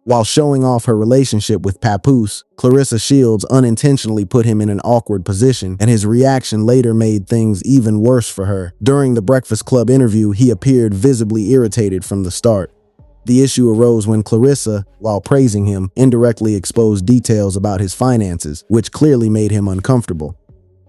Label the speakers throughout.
Speaker 1: While showing off her relationship with Papoose, Claressa Shields unintentionally put him in an awkward position, and his reaction later made things even worse for her. During the Breakfast Club interview, he appeared visibly irritated from the start. The issue arose when Claressa, while praising him, indirectly exposed details about his finances, which clearly made him uncomfortable.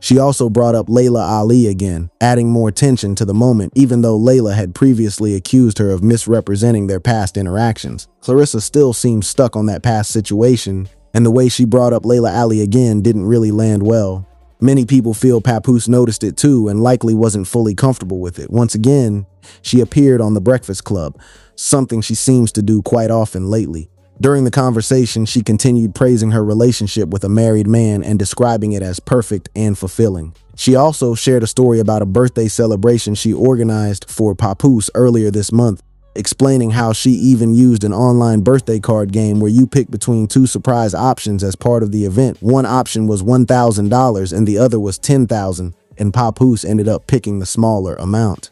Speaker 1: She also brought up Layla Ali again, adding more tension to the moment, even though Layla had previously accused her of misrepresenting their past interactions. Claressa still seemed stuck on that past situation, and the way she brought up Layla Ali again didn't really land well. Many people feel Papoose noticed it too and likely wasn't fully comfortable with it. Once again, she appeared on The Breakfast Club, something she seems to do quite often lately. During the conversation, she continued praising her relationship with a married man and describing it as perfect and fulfilling. She also shared a story about a birthday celebration she organized for Papoose earlier this month, explaining how she even used an online birthday card game where you pick between two surprise options as part of the event. One option was $1,000 and the other was $10,000, and Papoose ended up picking the smaller amount.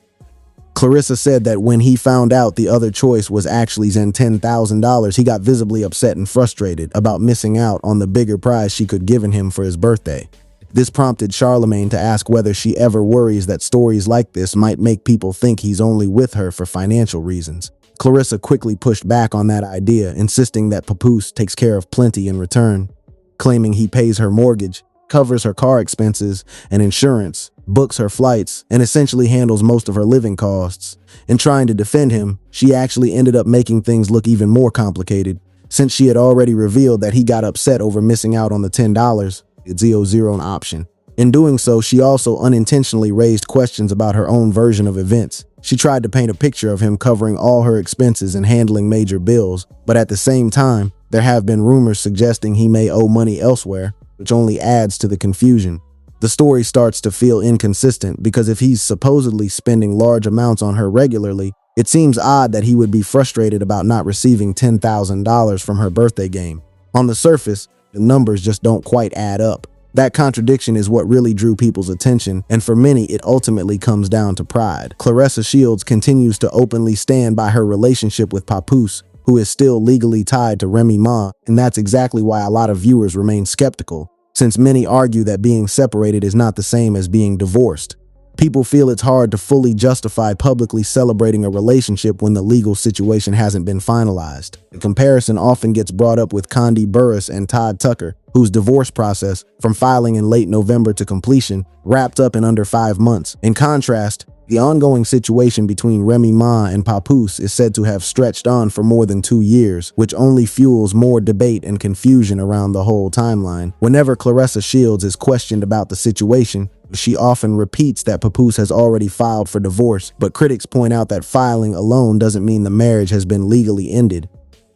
Speaker 1: Claressa said that when he found out the other choice was actually $10,000, he got visibly upset and frustrated about missing out on the bigger prize she could given him for his birthday. This prompted Charlemagne to ask whether she ever worries that stories like this might make people think he's only with her for financial reasons. Claressa quickly pushed back on that idea, insisting that Papoose takes care of plenty in return, claiming he pays her mortgage, covers her car expenses and insurance, books her flights, and essentially handles most of her living costs. In trying to defend him, she actually ended up making things look even more complicated, since she had already revealed that he got upset over missing out on the $10 option. In doing so, she also unintentionally raised questions about her own version of events. She tried to paint a picture of him covering all her expenses and handling major bills, but at the same time, there have been rumors suggesting he may owe money elsewhere, which only adds to the confusion. The story starts to feel inconsistent because if he's supposedly spending large amounts on her regularly, it seems odd that he would be frustrated about not receiving $10,000 from her birthday game. On the surface, the numbers just don't quite add up. That contradiction is what really drew people's attention, and for many, it ultimately comes down to pride. Claressa Shields continues to openly stand by her relationship with Papoose, who is still legally tied to Remy Ma, and that's exactly why a lot of viewers remain skeptical, since many argue that being separated is not the same as being divorced. People feel it's hard to fully justify publicly celebrating a relationship when the legal situation hasn't been finalized. The comparison often gets brought up with Condi Burruss and Todd Tucker, whose divorce process, from filing in late November to completion, wrapped up in under 5 months. In contrast, the ongoing situation between Remy Ma and Papoose is said to have stretched on for more than 2 years, which only fuels more debate and confusion around the whole timeline. Whenever Claressa Shields is questioned about the situation, she often repeats that Papoose has already filed for divorce, but critics point out that filing alone doesn't mean the marriage has been legally ended.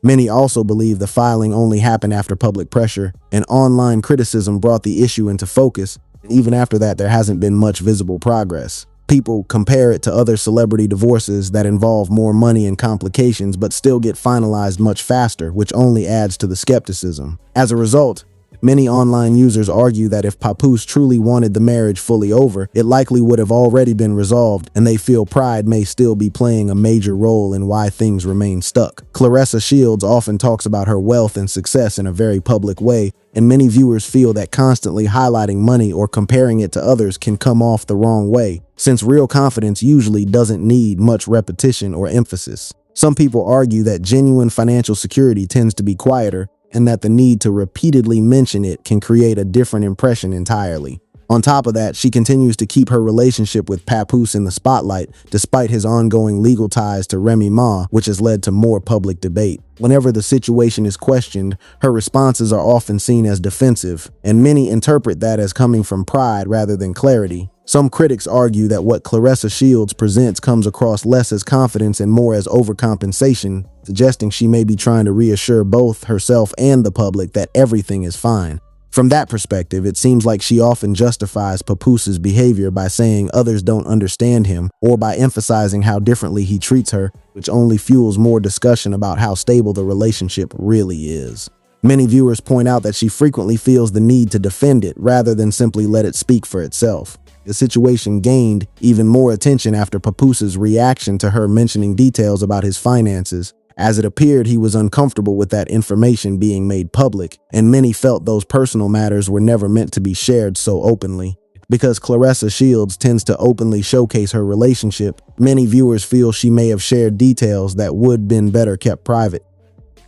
Speaker 1: Many also believe the filing only happened after public pressure, and online criticism brought the issue into focus, and even after that there hasn't been much visible progress. People compare it to other celebrity divorces that involve more money and complications but still get finalized much faster, which only adds to the skepticism. As a result, many online users argue that if Papoose truly wanted the marriage fully over, it likely would have already been resolved, and they feel pride may still be playing a major role in why things remain stuck. Claressa Shields often talks about her wealth and success in a very public way, and many viewers feel that constantly highlighting money or comparing it to others can come off the wrong way, since real confidence usually doesn't need much repetition or emphasis. Some people argue that genuine financial security tends to be quieter, and that the need to repeatedly mention it can create a different impression entirely. On top of that, she continues to keep her relationship with Papoose in the spotlight, despite his ongoing legal ties to Remy Ma, which has led to more public debate. Whenever the situation is questioned, her responses are often seen as defensive, and many interpret that as coming from pride rather than clarity. Some critics argue that what Claressa Shields presents comes across less as confidence and more as overcompensation, suggesting she may be trying to reassure both herself and the public that everything is fine. From that perspective, it seems like she often justifies Papoose's behavior by saying others don't understand him, or by emphasizing how differently he treats her, which only fuels more discussion about how stable the relationship really is. Many viewers point out that she frequently feels the need to defend it rather than simply let it speak for itself. The situation gained even more attention after Papoose's reaction to her mentioning details about his finances, as it appeared he was uncomfortable with that information being made public, and many felt those personal matters were never meant to be shared so openly. Because Claressa Shields tends to openly showcase her relationship, many viewers feel she may have shared details that would been better kept private.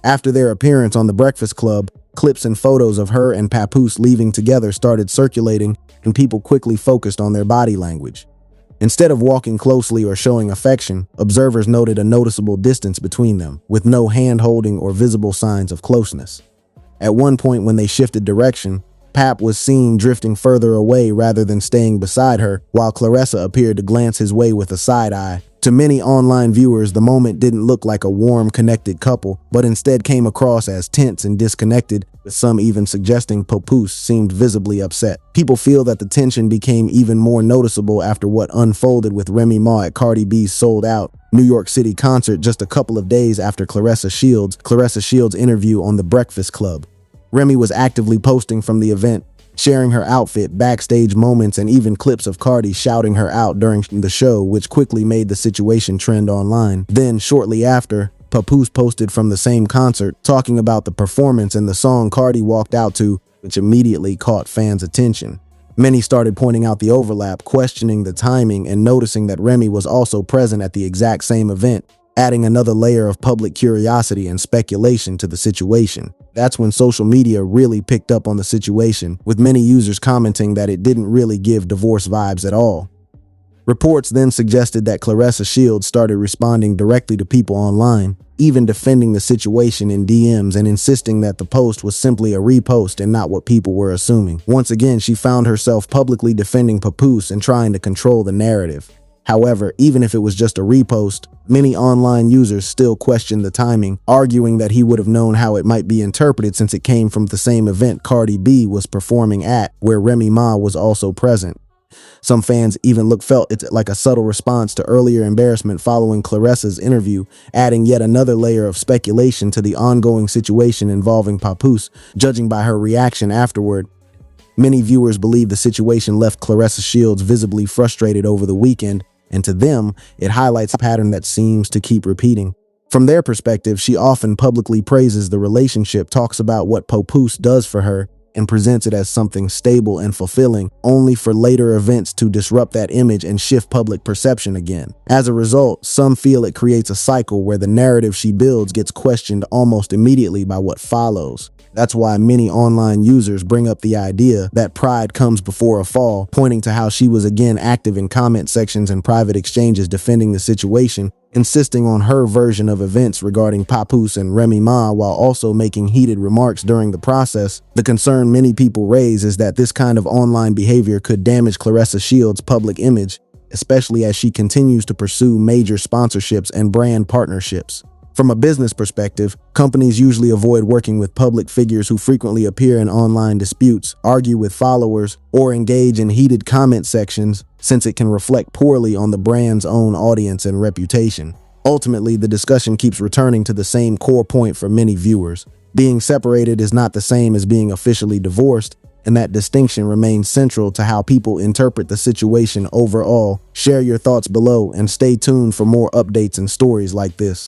Speaker 1: After their appearance on The Breakfast Club, clips and photos of her and Papoose leaving together started circulating, and people quickly focused on their body language. Instead of walking closely or showing affection, observers noted a noticeable distance between them, with no hand-holding or visible signs of closeness. At one point when they shifted direction, Pap was seen drifting further away rather than staying beside her, while Claressa appeared to glance his way with a side eye. To many online viewers, the moment didn't look like a warm, connected couple, but instead came across as tense and disconnected, with some even suggesting Papoose seemed visibly upset. People feel that the tension became even more noticeable after what unfolded with Remy Ma at Cardi B's sold-out New York City concert just a couple of days after Claressa Shields' interview on The Breakfast Club. Remy was actively posting from the event, sharing her outfit, backstage moments, and even clips of Cardi shouting her out during the show, which quickly made the situation trend online. Then, shortly after, Papoose posted from the same concert, talking about the performance and the song Cardi walked out to, which immediately caught fans' attention. Many started pointing out the overlap, questioning the timing, and noticing that Remy was also present at the exact same event, adding another layer of public curiosity and speculation to the situation. That's when social media really picked up on the situation, with many users commenting that it didn't really give divorce vibes at all. Reports then suggested that Claressa Shields started responding directly to people online, even defending the situation in DMs and insisting that the post was simply a repost and not what people were assuming. Once again, she found herself publicly defending Papoose and trying to control the narrative. However, even if it was just a repost, many online users still questioned the timing, arguing that he would have known how it might be interpreted since it came from the same event Cardi B was performing at, where Remy Ma was also present. Some fans even felt it like a subtle response to earlier embarrassment following Claressa's interview, adding yet another layer of speculation to the ongoing situation involving Papoose, judging by her reaction afterward. Many viewers believe the situation left Claressa Shields visibly frustrated over the weekend, and to them, it highlights a pattern that seems to keep repeating. From their perspective, she often publicly praises the relationship, talks about what Papoose does for her, and presents it as something stable and fulfilling, only for later events to disrupt that image and shift public perception again. As a result, some feel it creates a cycle where the narrative she builds gets questioned almost immediately by what follows. That's why many online users bring up the idea that pride comes before a fall, pointing to how she was again active in comment sections and private exchanges defending the situation, insisting on her version of events regarding Papoose and Remy Ma while also making heated remarks during the process. The concern many people raise is that this kind of online behavior could damage Claressa Shields' public image, especially as she continues to pursue major sponsorships and brand partnerships. From a business perspective, companies usually avoid working with public figures who frequently appear in online disputes, argue with followers, or engage in heated comment sections, since it can reflect poorly on the brand's own audience and reputation. Ultimately, the discussion keeps returning to the same core point for many viewers. Being separated is not the same as being officially divorced, and that distinction remains central to how people interpret the situation overall. Share your thoughts below and stay tuned for more updates and stories like this.